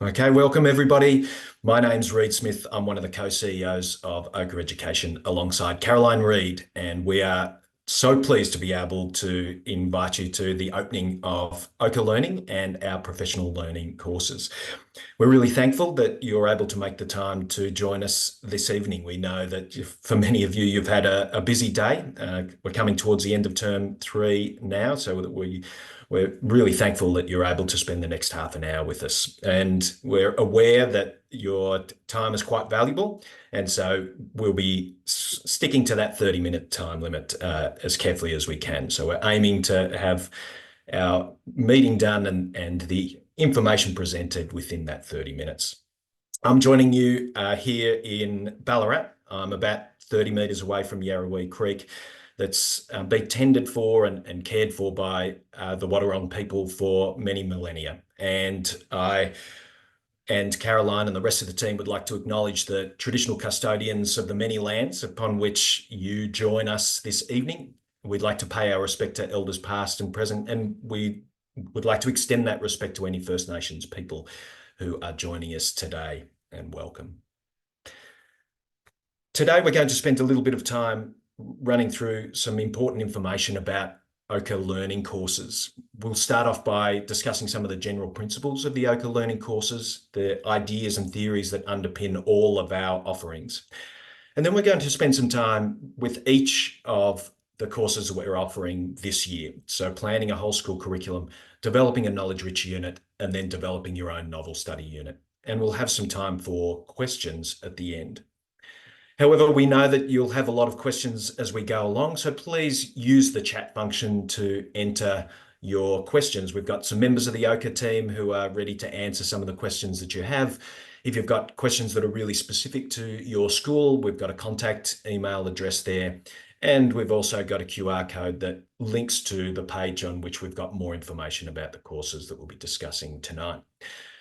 Okay, welcome everybody. My name's Reid Smith. I'm one of the co-CEOs of Ochre Education alongside Caroline Reid, and we are so pleased to be able to invite you to the opening of Ochre Learning and our professional learning courses. We're really thankful that you're able to make the time to join us this evening. We know that for many of you, you've had a busy day. We're coming towards the end of term 3 now, so that we're really thankful that you're able to spend the next half an hour with us. And we're aware that your time is quite valuable. And so we'll be sticking to that 30-minute time limit as carefully as we can. So we're aiming to have our meeting done and the information presented within that 30 minutes. I'm joining you here in Ballarat. I'm about 30 metres away from Yarrawee Creek, that's been tended for and cared for by the Wadawurrung people for many millennia. And I and Caroline and the rest of the team would like to acknowledge the traditional custodians of the many lands upon which you join us this evening. We'd like to pay our respect to elders past and present, and we would like to extend that respect to any First Nations people who are joining us today, and welcome. Today, we're going to spend a little bit of time running through some important information about Ochre Learning courses. We'll start off by discussing some of the general principles of the Ochre Learning courses, the ideas and theories that underpin all of our offerings. And then we're going to spend some time with each of the courses that we're offering this year. So planning a whole school curriculum, developing a knowledge-rich unit, and then developing your own novel study unit. And we'll have some time for questions at the end. However, we know that you'll have a lot of questions as we go along, so please use the chat function to enter your questions. We've got some members of the Ochre team who are ready to answer some of the questions that you have. If you've got questions that are really specific to your school, we've got a contact email address there. And we've also got a QR code that links to the page on which we've got more information about the courses that we'll be discussing tonight.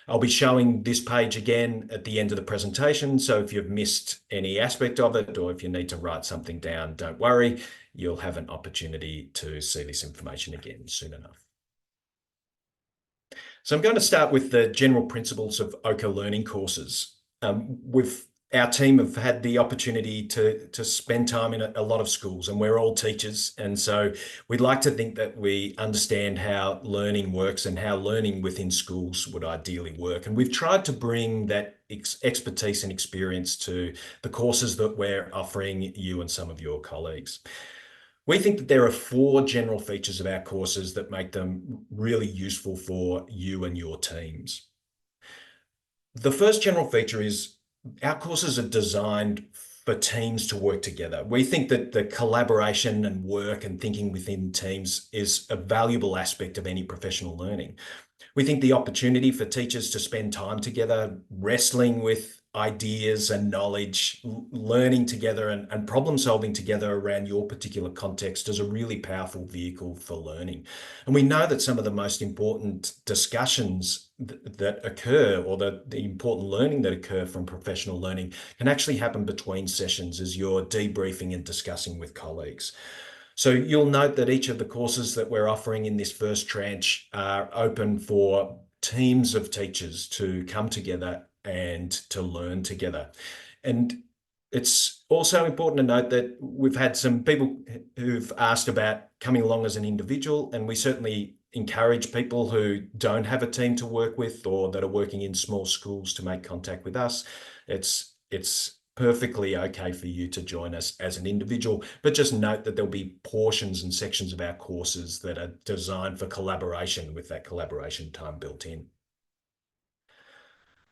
I'll be showing this page again at the end of the presentation, so if you've missed any aspect of it or if you need to write something down, don't worry, you'll have an opportunity to see this information again soon enough. So I'm going to start with the general principles of Ochre Learning courses. Our team have had the opportunity to spend time in a lot of schools, and we're all teachers. And so we'd like to think that we understand how learning works and how learning within schools would ideally work. And we've tried to bring that expertise and experience to the courses that we're offering you and some of your colleagues. We think that there are 4 general features of our courses that make them really useful for you and your teams. The first general feature is our courses are designed for teams to work together. We think that the collaboration and work and thinking within teams is a valuable aspect of any professional learning. We think the opportunity for teachers to spend time together, wrestling with ideas and knowledge, learning together and problem solving together around your particular context is a really powerful vehicle for learning. And we know that some of the most important discussions that occur, or the important learning that occur from professional learning, can actually happen between sessions as you're debriefing and discussing with colleagues. So you'll note that each of the courses that we're offering in this first tranche are open for teams of teachers to come together and to learn together. And it's also important to note that we've had some people who've asked about coming along as an individual, and we certainly encourage people who don't have a team to work with or that are working in small schools to make contact with us. It's perfectly okay for you to join us as an individual, but just note that there'll be portions and sections of our courses that are designed for collaboration with that collaboration time built in.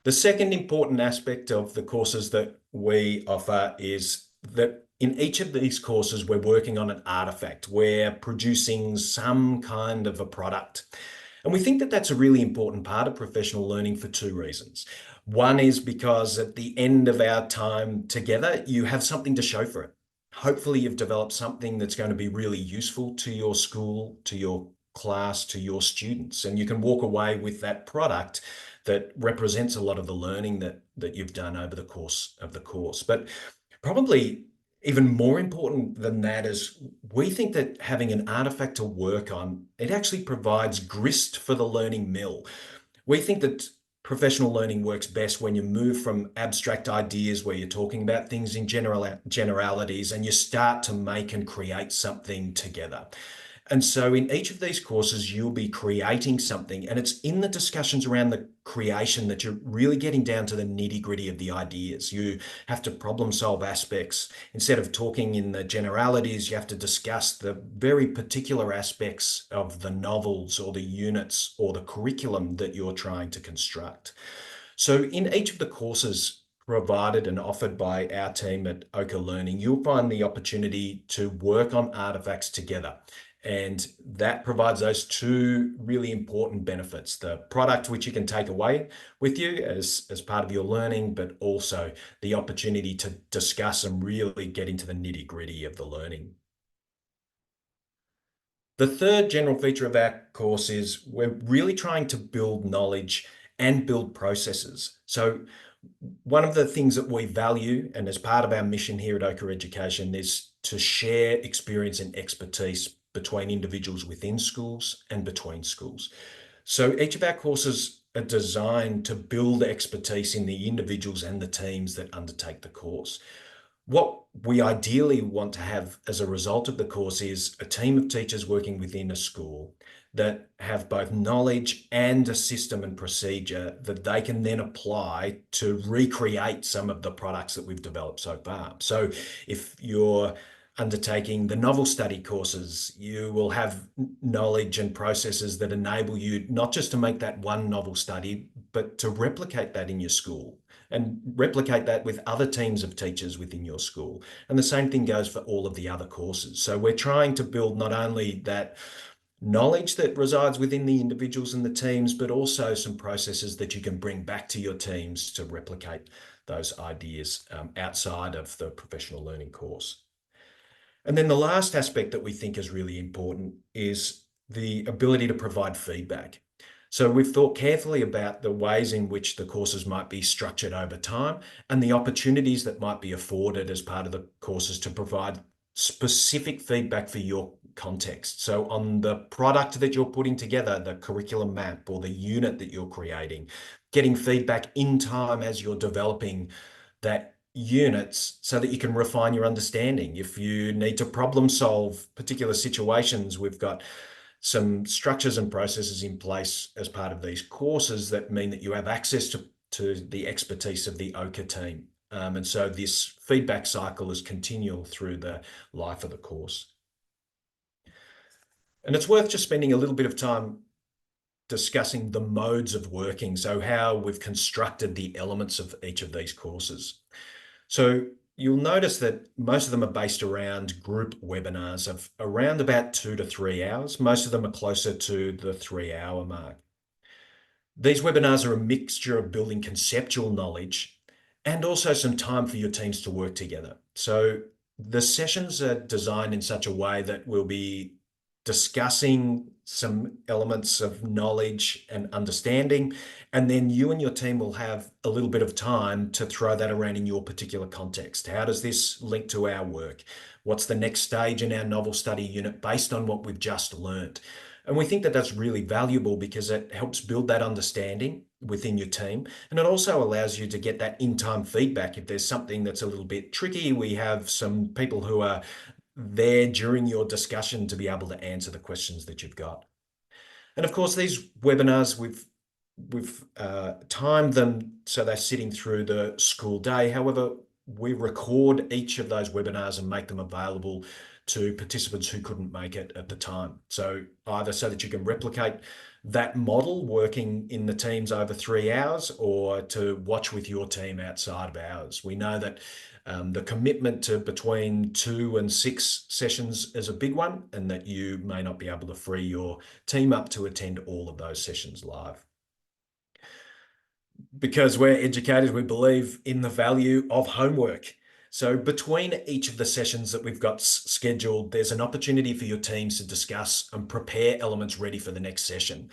The second important aspect of the courses that we offer is that in each of these courses, we're working on an artifact. We're producing some kind of a product. And we think that that's a really important part of professional learning for 2 reasons. One is because at the end of our time together, you have something to show for it. Hopefully you've developed something that's going to be really useful to your school, to your class, to your students, and you can walk away with that product that represents a lot of the learning that you've done over the course of the course. But probably even more important than that is we think that having an artifact to work on, it actually provides grist for the learning mill. We think that professional learning works best when you move from abstract ideas where you're talking about things in generalities and you start to make and create something together. And so in each of these courses, you'll be creating something, and it's in the discussions around the creation that you're really getting down to the nitty-gritty of the ideas. You have to problem solve aspects. Instead of talking in the generalities, you have to discuss the very particular aspects of the novels or the units or the curriculum that you're trying to construct. So in each of the courses provided and offered by our team at Ochre Learning, you'll find the opportunity to work on artifacts together. And that provides those two really important benefits: the product which you can take away with you as part of your learning, but also the opportunity to discuss and really get into the nitty-gritty of the learning. The third general feature of our course is we're really trying to build knowledge and build processes. So one of the things that we value, and as part of our mission here at Ochre Education, is to share experience and expertise between individuals within schools and between schools. So each of our courses are designed to build expertise in the individuals and the teams that undertake the course. What we ideally want to have as a result of the course is a team of teachers working within a school that have both knowledge and a system and procedure that they can then apply to recreate some of the products that we've developed so far. So if you're undertaking the novel study courses, you will have knowledge and processes that enable you not just to make that one novel study, but to replicate that in your school and replicate that with other teams of teachers within your school. And the same thing goes for all of the other courses. So we're trying to build not only that knowledge that resides within the individuals and the teams, but also some processes that you can bring back to your teams to replicate those ideas outside of the professional learning course. And then the last aspect that we think is really important is the ability to provide feedback. So we've thought carefully about the ways in which the courses might be structured over time and the opportunities that might be afforded as part of the courses to provide specific feedback for your context. So on the product that you're putting together, the curriculum map or the unit that you're creating, getting feedback in time as you're developing that units so that you can refine your understanding. If you need to problem solve particular situations, we've got some structures and processes in place as part of these courses that mean that you have access to the expertise of the Ochre team. And so this feedback cycle is continual through the life of the course. And it's worth just spending a little bit of time discussing the modes of working, so how we've constructed the elements of each of these courses. So you'll notice that most of them are based around group webinars of around about 2 to 3 hours. Most of them are closer to the 3-hour mark. These webinars are a mixture of building conceptual knowledge and also some time for your teams to work together. So the sessions are designed in such a way that we'll be discussing some elements of knowledge and understanding, and then you and your team will have a little bit of time to throw that around in your particular context. How does this link to our work? What's the next stage in our novel study unit based on what we've just learned? And we think that that's really valuable because it helps build that understanding within your team. And it also allows you to get that in-time feedback. If there's something that's a little bit tricky, we have some people who are there during your discussion to be able to answer the questions that you've got. And of course, these webinars, we've timed them so they're sitting through the school day. However, we record each of those webinars and make them available to participants who couldn't make it at the time. So either so that you can replicate that model working in the teams over 3 hours, or to watch with your team outside of hours. We know that the commitment to between 2 and 6 sessions is a big one, and that you may not be able to free your team up to attend all of those sessions live. Because we're educators, we believe in the value of homework. So between each of the sessions that we've got scheduled, there's an opportunity for your teams to discuss and prepare elements ready for the next session.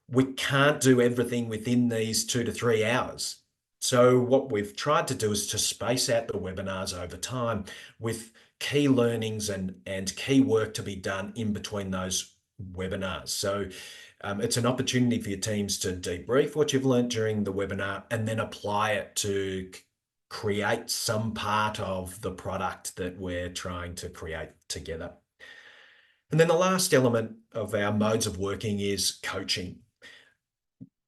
We can't do everything within these 2 to 3 hours. So what we've tried to do is to space out the webinars over time with key learnings and key work to be done in between those webinars. So It's an opportunity for your teams to debrief what you've learned during the webinar and then apply it to create some part of the product that we're trying to create together. And then the last element of our modes of working is coaching.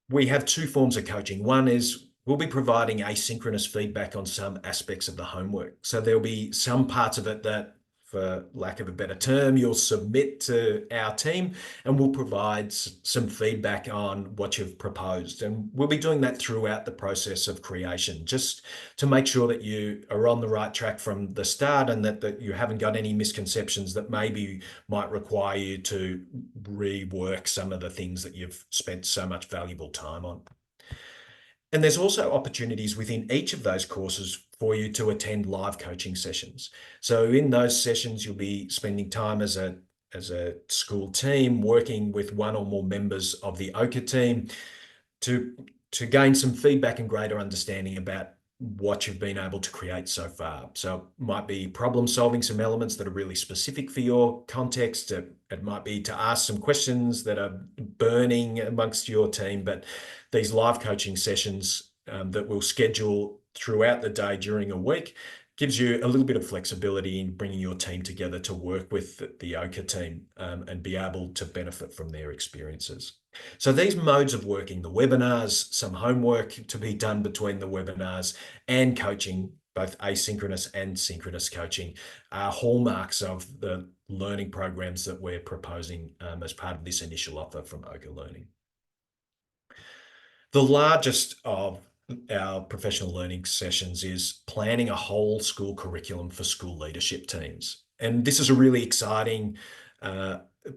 We have two forms of coaching. One is we'll be providing asynchronous feedback on some aspects of the homework. So there'll be some parts of it that, for lack of a better term, you'll submit to our team and we'll provide some feedback on what you've proposed. And we'll be doing that throughout the process of creation, just to make sure that you are on the right track from the start and that you haven't got any misconceptions that maybe might require you to rework some of the things that you've spent so much valuable time on. And there's also opportunities within each of those courses for you to attend live coaching sessions. So in those sessions, you'll be spending time as a school team working with one or more members of the Ochre team to gain some feedback and greater understanding about what you've been able to create so far. So it might be problem solving some elements that are really specific for your context. It might be to ask some questions that are burning amongst your team, but these live coaching sessions that we'll schedule throughout the day during a week gives you a little bit of flexibility in bringing your team together to work with the Ochre team and be able to benefit from their experiences. So these modes of working, the webinars, some homework to be done between the webinars, and coaching, both asynchronous and synchronous coaching, are hallmarks of the learning programs that we're proposing as part of this initial offer from Ochre Learning. The largest of our professional learning sessions is planning a whole school curriculum for school leadership teams. And this is a really exciting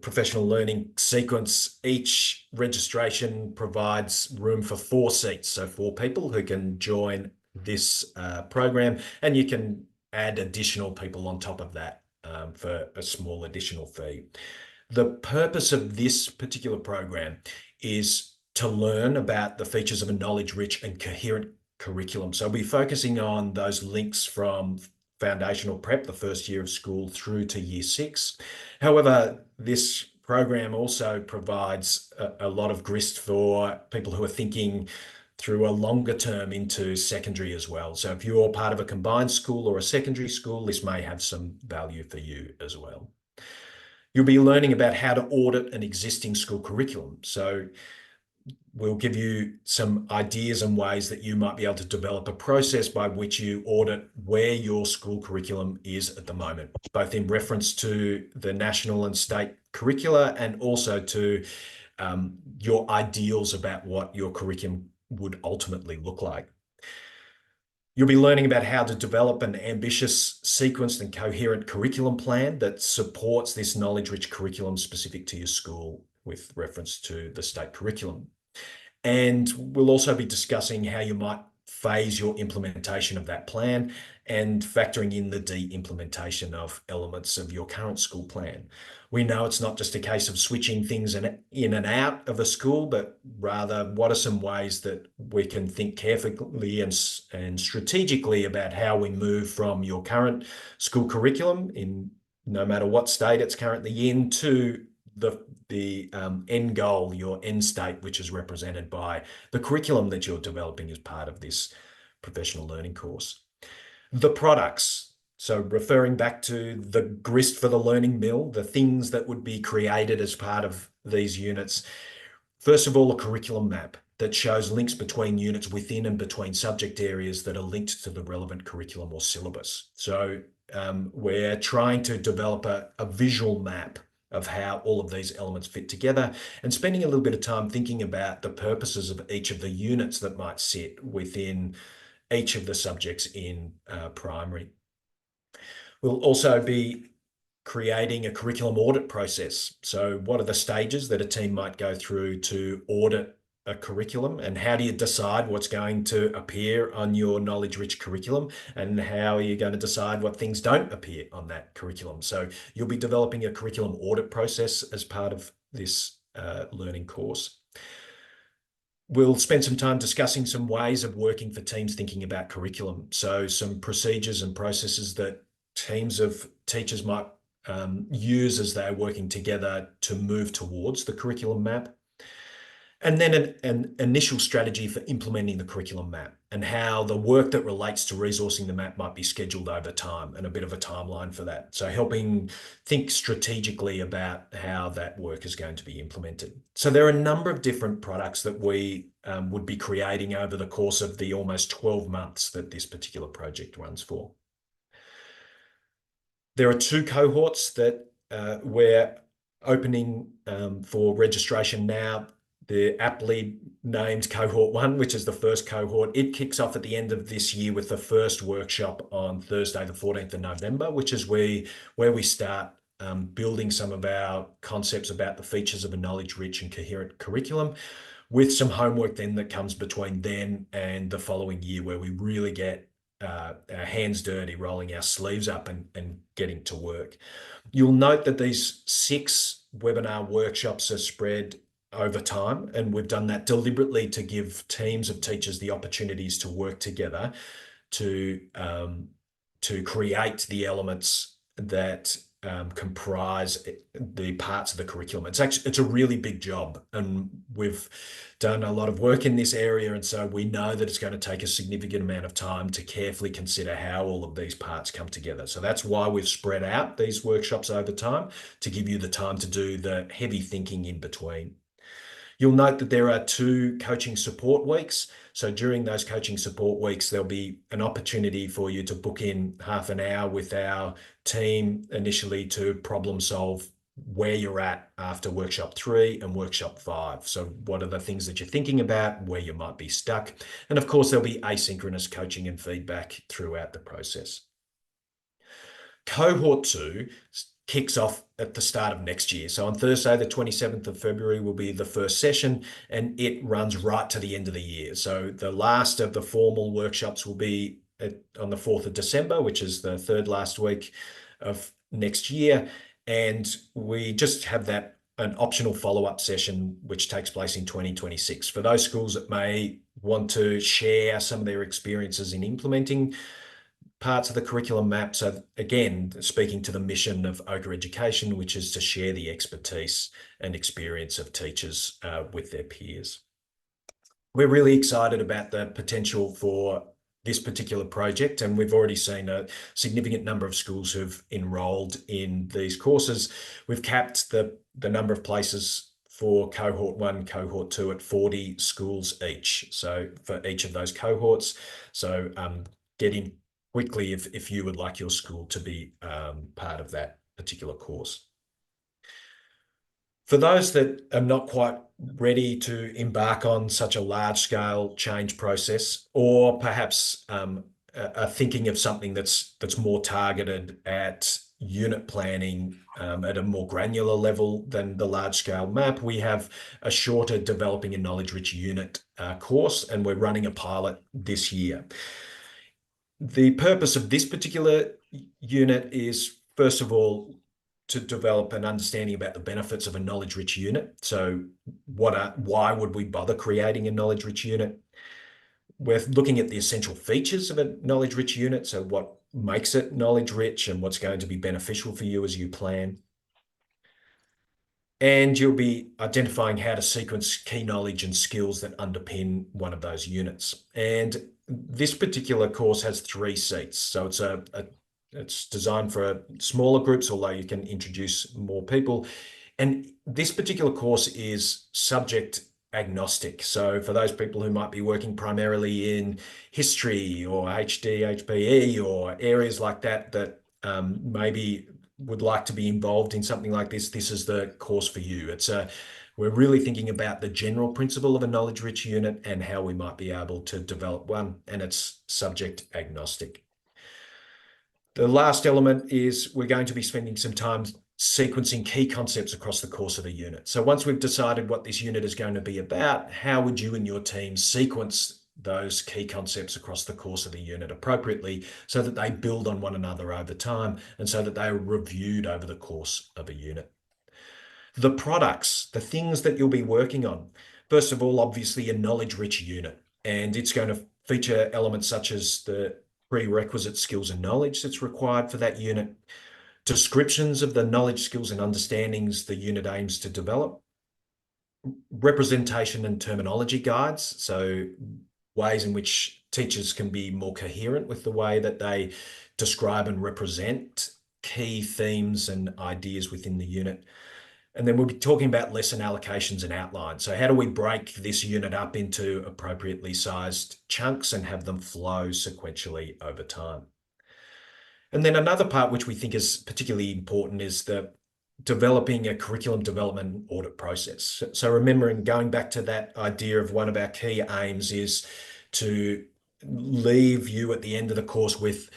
professional learning sequence. Each registration provides room for 4 seats, so 4 people who can join this program, and you can add additional people on top of that for a small additional fee. The purpose of this particular program is to learn about the features of a knowledge-rich and coherent curriculum. So we'll be focusing on those links from foundational prep, the first year of school, through to year 6. However, this program also provides a lot of grist for people who are thinking through a longer term into secondary as well. So if you're part of a combined school or a secondary school, this may have some value for you as well. You'll be learning about how to audit an existing school curriculum. So we'll give you some ideas and ways that you might be able to develop a process by which you audit where your school curriculum is at the moment, both in reference to the national and state curricula and also to your ideals about what your curriculum would ultimately look like. You'll be learning about how to develop an ambitious, sequenced and coherent curriculum plan that supports this knowledge-rich curriculum specific to your school with reference to the state curriculum. And we'll also be discussing how you might phase your implementation of that plan and factoring in the de-implementation of elements of your current school plan. We know it's not just a case of switching things in and out of a school, but rather what are some ways that we can think carefully and strategically about how we move from your current school curriculum, in no matter what state it's currently in, to the end goal, your end state, which is represented by the curriculum that you're developing as part of this professional learning course. The products, so referring back to the grist for the learning mill, the things that would be created as part of these units. First of all, a curriculum map that shows links between units within and between subject areas that are linked to the relevant curriculum or syllabus. So we're trying to develop a visual map of how all of these elements fit together and spending a little bit of time thinking about the purposes of each of the units that might sit within each of the subjects in primary. We'll also be creating a curriculum audit process. So what are the stages that a team might go through to audit a curriculum, and how do you decide what's going to appear on your knowledge-rich curriculum, and how are you going to decide what things don't appear on that curriculum? So you'll be developing a curriculum audit process as part of this learning course. We'll spend some time discussing some ways of working for teams thinking about curriculum. So some procedures and processes that teams of teachers might use as they're working together to move towards the curriculum map. And then an initial strategy for implementing the curriculum map and how the work that relates to resourcing the map might be scheduled over time and a bit of a timeline for that. So helping think strategically about how that work is going to be implemented. So there are a number of different products that we would be creating over the course of the almost 12 months that this particular project runs for. There are two cohorts that we're opening for registration now. The aptly named cohort 1, which is the first cohort, it kicks off at the end of this year with the first workshop on Thursday, the 14th of November, which is where we start building some of our concepts about the features of a knowledge-rich and coherent curriculum, with some homework then that comes between then and the following year, where we really get our hands dirty, rolling our sleeves up and getting to work. You'll note that these 6 webinar workshops are spread over time, and we've done that deliberately to give teams of teachers the opportunities to work together to create the elements that comprise the parts of the curriculum. It's a really big job, and we've done a lot of work in this area, and so we know that it's going to take a significant amount of time to carefully consider how all of these parts come together. So that's why we've spread out these workshops over time, to give you the time to do the heavy thinking in between. You'll note that there are 2 coaching support weeks. So during those coaching support weeks, there'll be an opportunity for you to book in half an hour with our team initially to problem solve where you're at after workshop 3 and workshop 5. So what are the things that you're thinking about, where you might be stuck? And of course, there'll be asynchronous coaching and feedback throughout the process. Cohort 2 kicks off at the start of next year. So on Thursday, the 27th of February will be the first session, and it runs right to the end of the year. So the last of the formal workshops will be on the 4th of December, which is the third last week of next year. And we just have that an optional follow-up session, which takes place in 2026. For those schools that may want to share some of their experiences in implementing parts of the curriculum map. So again, speaking to the mission of Ochre Education, which is to share the expertise and experience of teachers with their peers. We're really excited about the potential for this particular project, and we've already seen a significant number of schools who've enrolled in these courses. We've capped the number of places for cohort 1, cohort 2 at 40 schools each. So for each of those cohorts. So get in quickly if you would like your school to be part of that particular course. For those that are not quite ready to embark on such a large-scale change process, or perhaps are thinking of something that's more targeted at unit planning at a more granular level than the large-scale map, we have a shorter Developing a Knowledge-Rich Unit course, and we're running a pilot this year. The purpose of this particular unit is, first of all, to develop an understanding about the benefits of a knowledge-rich unit. So why would we bother creating a knowledge-rich unit? We're looking at the essential features of a knowledge-rich unit. So what makes it knowledge-rich and what's going to be beneficial for you as you plan. And you'll be identifying how to sequence key knowledge and skills that underpin one of those units. And this particular course has 3 seats. So it's designed for smaller groups, although you can introduce more people. And this particular course is subject agnostic. So for those people who might be working primarily in history or HD, HPE or areas like that, maybe would like to be involved in something like this, this is the course for you. We're really thinking about the general principle of a knowledge-rich unit and how we might be able to develop one, and it's subject agnostic. The last element is we're going to be spending some time sequencing key concepts across the course of a unit. So once we've decided what this unit is going to be about, how would you and your team sequence those key concepts across the course of the unit appropriately so that they build on one another over time and so that they are reviewed over the course of a unit? The products, the things that you'll be working on. First of all, obviously a knowledge-rich unit, and it's going to feature elements such as the prerequisite skills and knowledge that's required for that unit, descriptions of the knowledge, skills, and understandings the unit aims to develop, representation and terminology guides, so ways in which teachers can be more coherent with the way that they describe and represent key themes and ideas within the unit. And then we'll be talking about lesson allocations and outlines. So how do we break this unit up into appropriately sized chunks and have them flow sequentially over time? And then another part which we think is particularly important is the developing a curriculum development audit process. So remembering, going back to that idea of one of our key aims is to leave you at the end of the course with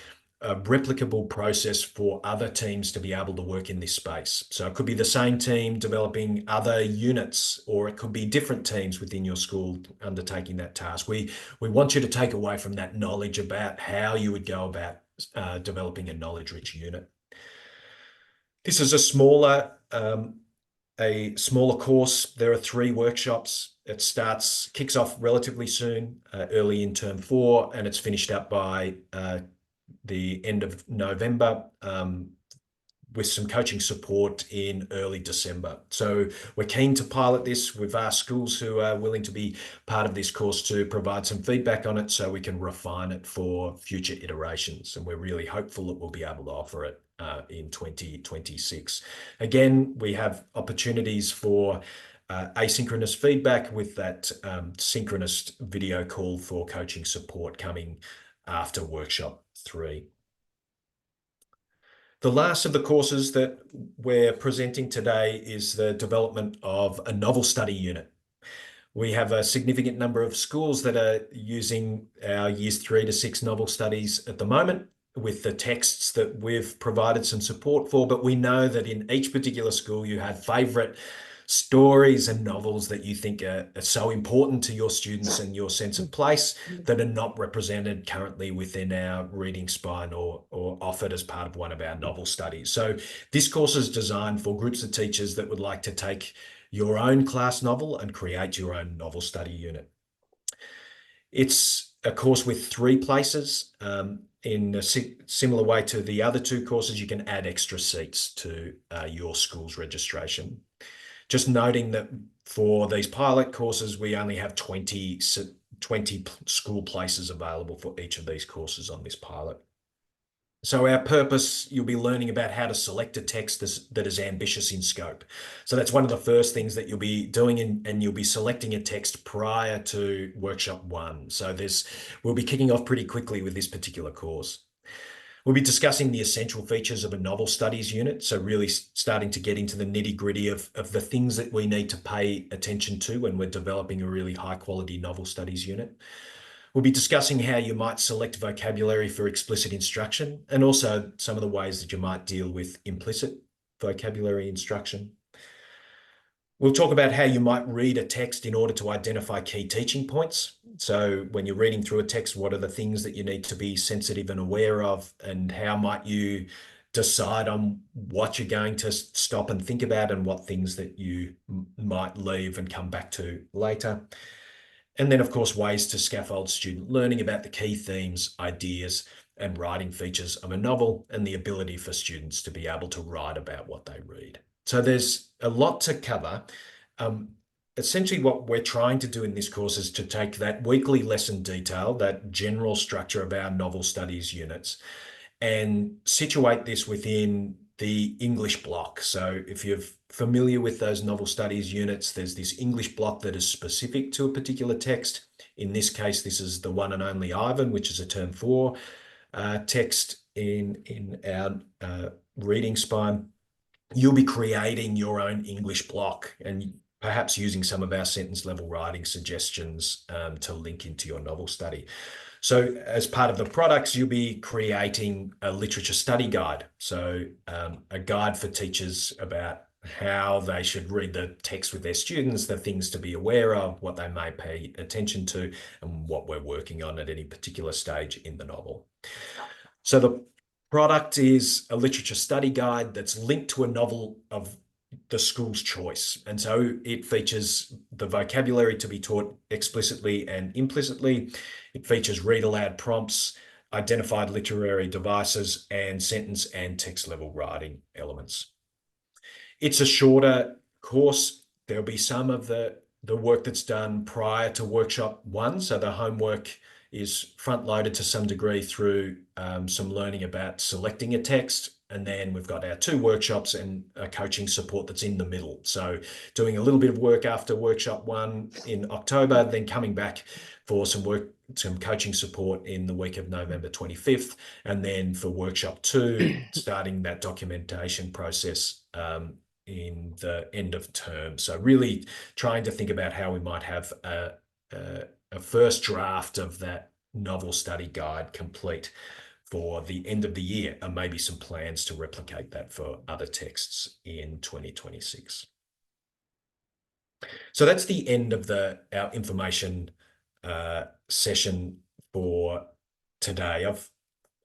a replicable process for other teams to be able to work in this space. So it could be the same team developing other units, or it could be different teams within your school undertaking that task. We want you to take away from that knowledge about how you would go about developing a knowledge-rich unit. This is a smaller course. There are 3 workshops. It kicks off relatively soon, early in term 4, and it's finished up by the end of November, with some coaching support in early December. So we're keen to pilot this. We've asked schools who are willing to be part of this course to provide some feedback on it so we can refine it for future iterations. And we're really hopeful that we'll be able to offer it in 2026. Again, we have opportunities for asynchronous feedback with that synchronous video call for coaching support coming after workshop 3. The last of the courses that we're presenting today is the development of a novel study unit. We have a significant number of schools that are using our years 3 to 6 novel studies at the moment with the texts that we've provided some support for, but we know that in each particular school you have favourite stories and novels that you think are so important to your students and your sense of place that are not represented currently within our reading spine or offered as part of one of our novel studies. So this course is designed for groups of teachers that would like to take your own class novel and create your own novel study unit. It's a course with 3 places. In a similar way to the other 2 courses, you can add extra seats to your school's registration. Just noting that for these pilot courses, we only have 20 school places available for each of these courses on this pilot. So our purpose, you'll be learning about how to select a text that is ambitious in scope. So that's one of the first things that you'll be doing, and you'll be selecting a text prior to workshop 1. So we'll be kicking off pretty quickly with this particular course. We'll be discussing the essential features of a novel studies unit, so really starting to get into the nitty-gritty of the things that we need to pay attention to when we're developing a really high-quality novel studies unit. We'll be discussing how you might select vocabulary for explicit instruction, and also some of the ways that you might deal with implicit vocabulary instruction. We'll talk about how you might read a text in order to identify key teaching points. So when you're reading through a text, what are the things that you need to be sensitive and aware of, and how might you decide on what you're going to stop and think about and what things that you might leave and come back to later. And then, of course, ways to scaffold student learning about the key themes, ideas, and writing features of a novel, and the ability for students to be able to write about what they read. So there's a lot to cover. Essentially, what we're trying to do in this course is to take that weekly lesson detail, that general structure of our novel studies units, and situate this within the English block. So if you're familiar with those novel studies units, there's this English block that is specific to a particular text. In this case, this is the one and only Ivan, which is a term 4 text in our reading spine. You'll be creating your own English block and perhaps using some of our sentence level writing suggestions to link into your novel study. So as part of the products, you'll be creating a literature study guide. So a guide for teachers about how they should read the text with their students, the things to be aware of, what they may pay attention to, and what we're working on at any particular stage in the novel. So the product is a literature study guide that's linked to a novel of the school's choice. And so it features the vocabulary to be taught explicitly and implicitly. It features read aloud prompts, identified literary devices, and sentence and text level writing elements. It's a shorter course. there'll be some of the work that's done prior to workshop one. So the homework is front loaded to some degree through some learning about selecting a text. And then we've got our 2 workshops and a coaching support that's in the middle. So doing a little bit of work after workshop 1 in October, then coming back for some coaching support in the week of November 25th. And then for workshop 2, starting that documentation process in the end of term. So really trying to think about how we might have a first draft of that novel study guide complete for the end of the year, and maybe some plans to replicate that for other texts in 2026. So that's the end of our information session for today.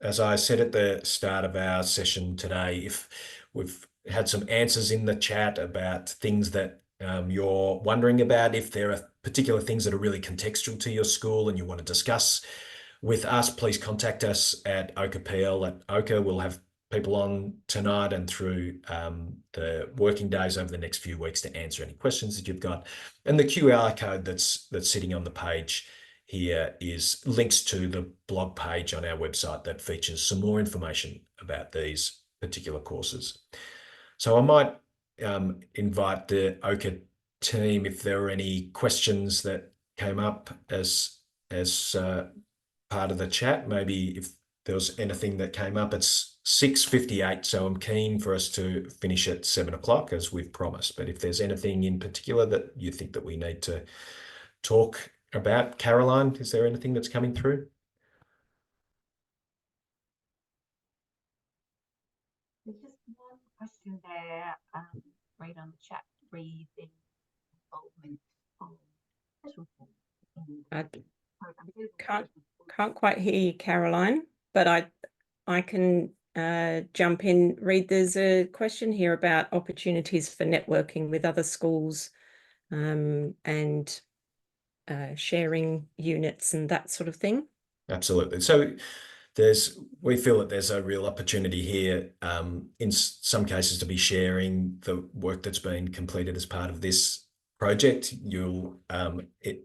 As I said at the start of our session today, if we've had some answers in the chat about things that you're wondering about, if there are particular things that are really contextual to your school and you want to discuss with us, please contact us at OchrePL at Ochre. We'll have people on tonight and through the working days over the next few weeks to answer any questions that you've got. And the QR code that's sitting on the page here is links to the blog page on our website that features some more information about these particular courses. So I might invite the Ochre team if there are any questions that came up as part of the chat. Maybe if there was anything that came up. It's 6:58, so I'm keen for us to finish at 7 o'clock as we've promised. But if there's anything in particular that you think that we need to talk about, Caroline, is there anything that's coming through? There's just one question there, right on the chat, re the involvement of special Can't quite hear you, Caroline, but I can jump in. Read, there's a question here about opportunities for networking with other schools and sharing units and that sort of thing. Absolutely. So we feel that there's a real opportunity here in some cases to be sharing the work that's been completed as part of this project.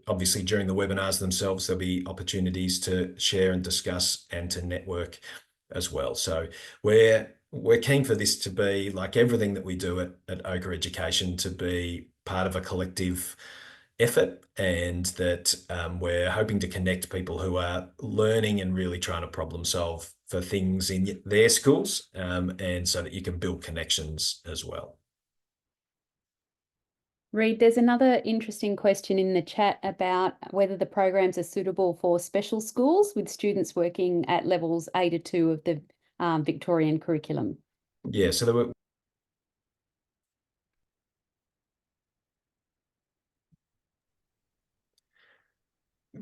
Obviously during the webinars themselves, there'll be opportunities to share and discuss and to network as well. So we're keen for this to be, like everything that we do at Ochre Education, to be part of a collective effort, and that we're hoping to connect people who are learning and really trying to problem solve for things in their schools, and so that you can build connections as well. Reid, there's another interesting question in the chat about whether the programs are suitable for special schools with students working at levels A to 2 of the Victorian curriculum. Yeah, so there were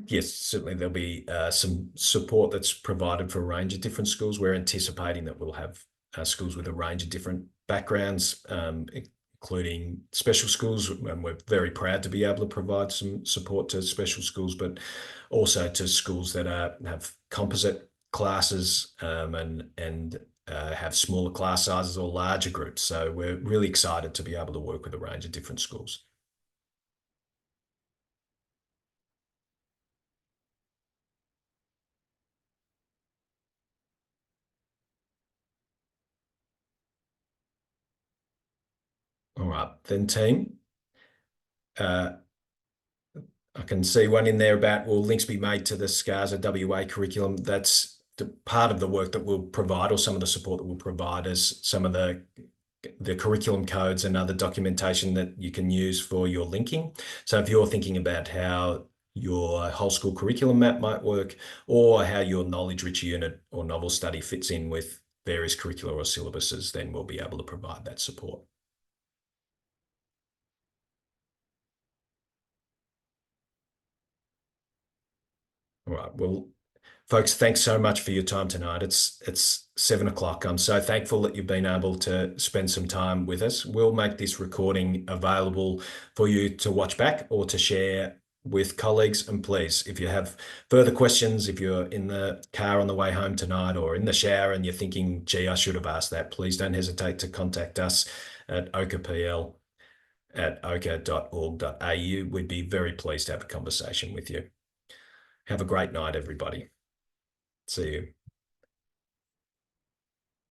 yes, certainly there'll be some support that's provided for a range of different schools. We're anticipating that we'll have schools with a range of different backgrounds, including special schools, and we're very proud to be able to provide some support to special schools, but also to schools that have composite classes and have smaller class sizes or larger groups. So we're really excited to be able to work with a range of different schools. All right, then team. I can see one in there about, will links be made to the SCASA WA curriculum? That's part of the work that we'll provide, or some of the support that we'll provide, as some of the curriculum codes and other documentation that you can use for your linking. So if you're thinking about how your whole school curriculum map might work, or how your knowledge rich unit or novel study fits in with various curricula or syllabuses, then we'll be able to provide that support. All right, well, folks, thanks so much for your time tonight. It's 7 o'clock. I'm so thankful that you've been able to spend some time with us. We'll make this recording available for you to watch back or to share with colleagues. And please, if you have further questions, if you're in the car on the way home tonight or in the shower and you're thinking, gee, I should have asked that, please don't hesitate to contact us at OchrePL info@ochre.org.au. We'd be very pleased to have a conversation with you. Have a great night, everybody. See you.